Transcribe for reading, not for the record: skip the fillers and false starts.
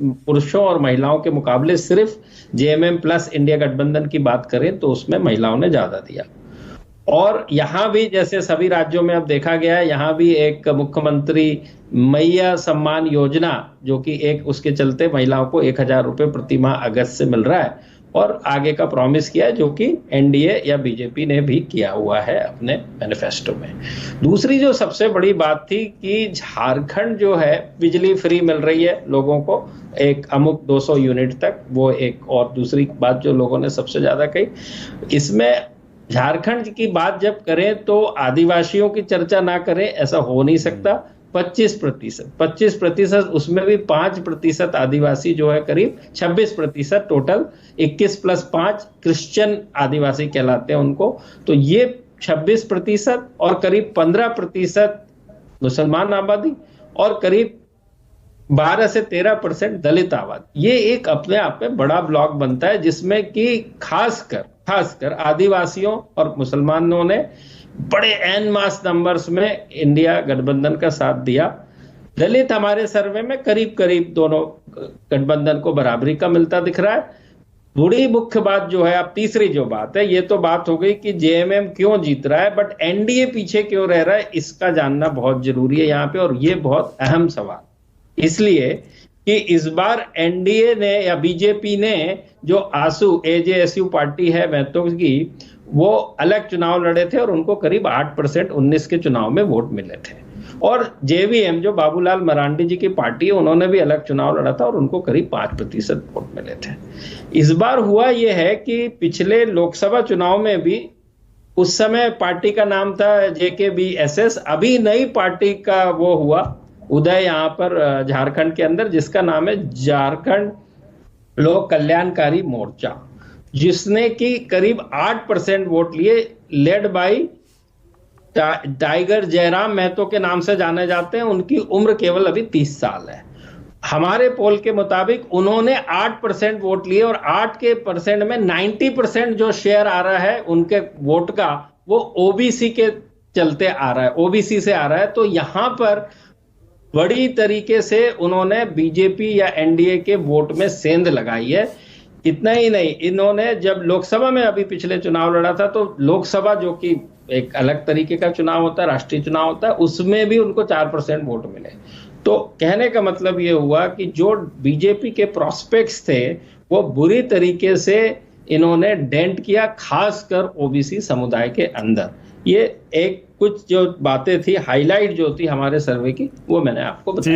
पुरुषों और महिलाओं के मुकाबले सिर्फ जेएमएम प्लस इंडिया गठबंधन की बात करें तो उसमें महिलाओं ने ज्यादा दिया। और यहाँ भी जैसे सभी राज्यों में अब देखा गया है, यहाँ भी एक मुख्यमंत्री मैया सम्मान योजना, जो कि एक उसके चलते महिलाओं को 1,000 रुपए प्रति माह अगस्त से मिल रहा है, और आगे का प्रॉमिस किया है, जो कि एनडीए या बीजेपी ने भी किया हुआ है अपने मैनिफेस्टो में। दूसरी जो सबसे बड़ी बात थी कि झारखंड जो है बिजली फ्री मिल रही है लोगों को, एक अमुक 200 यूनिट तक, वो एक। और दूसरी बात जो लोगों ने सबसे ज्यादा कही, इसमें झारखंड की बात जब करें तो आदिवासियों की चर्चा ना करें ऐसा हो नहीं सकता। 25%, उसमें भी 5% आदिवासी जो है, करीब 26% टोटल, 21 + 5 क्रिश्चियन आदिवासी कहलाते हैं उनको। तो ये 26% और करीब 15% मुसलमान आबादी और करीब 12 से 13% दलित आबादी। ये एक अपने आप में बड़ा ब्लॉक बनता है, जिसमें कि खासकर आदिवासियों और मुसलमानों ने बड़े एन मास नंबर्स में इंडिया गठबंधन का साथ दिया। दलित हमारे सर्वे में करीब दोनों गठबंधन को बराबरी का मिलता दिख रहा है। बड़ी मुख्य बात जो है, अब तीसरी जो बात है, ये तो बात हो गई कि जेएमएम क्यों जीत रहा है, बट एनडीए पीछे क्यों रह रहा है, इसका जानना बहुत जरूरी है यहाँ पे। और ये बहुत अहम सवाल इसलिए कि इस बार एनडीए ने या बीजेपी ने जो आसू एजेएसयू पार्टी है महतो की, वो अलग चुनाव लड़े थे और उनको करीब 8% 19 के चुनाव में वोट मिले थे। और जेवीएम जो बाबूलाल मरांडी जी की पार्टी है, उन्होंने भी अलग चुनाव लड़ा था और उनको करीब 5% वोट मिले थे। इस बार हुआ यह है कि पिछले लोकसभा चुनाव में भी उस समय पार्टी का नाम था JKBSS, अभी नई पार्टी का वो हुआ उदय यहाँ पर झारखंड के अंदर, जिसका नाम है झारखंड लोक कल्याणकारी मोर्चा, जिसने कि करीब 8% वोट लिए, led by tiger Jairam Mahato के नाम से जाने जाते हैं। उनकी उम्र केवल अभी 30 साल है। हमारे पोल के मुताबिक उन्होंने 8% वोट लिए और 8% में 90% जो शेयर आ रहा है उनके वोट का, वो ओबीसी के चलते आ रहा है, ओबीसी से आ रहा है। तो यहां पर बड़ी तरीके से उन्होंने बीजेपी या एनडीए के वोट में सेंध लगाई है। इतना ही नहीं, इन्होंने जब लोकसभा में अभी पिछले चुनाव लड़ा था, तो लोकसभा जो कि एक अलग तरीके का चुनाव होता है, राष्ट्रीय चुनाव होता है, उसमें भी उनको 4% वोट मिले। तो कहने का मतलब ये हुआ कि जो बीजेपी के प्रोस्पेक्ट्स थे वो बुरी तरीके से इन्होंने डेंट किया, खासकर ओबीसी समुदाय के अंदर। ये एक कुछ जो बातें थी, हाईलाइट जो थी हमारे सर्वे की, वो मैंने आपको बताई।